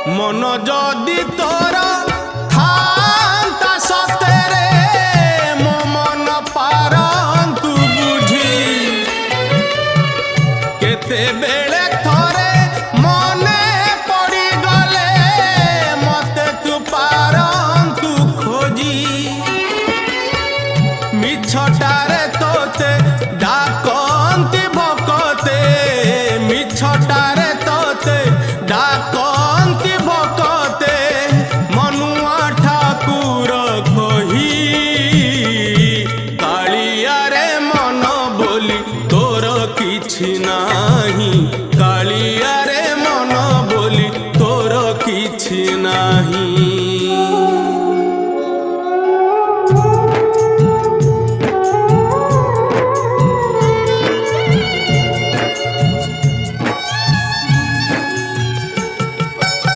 मन जदि तोर थांता सतेरे मो मन पारंतु बुझी केते बेले थरे मने पड़ी गले मते तू पारंतु खोजी मिछटारे तोते डाकंती भकते मिछटारे तोते डाकंती भकते मनुआ ठाकुर कही कालिया रे मन बोली तोर किछि नाही कालिया रे मन बोली तोर किछि नाही।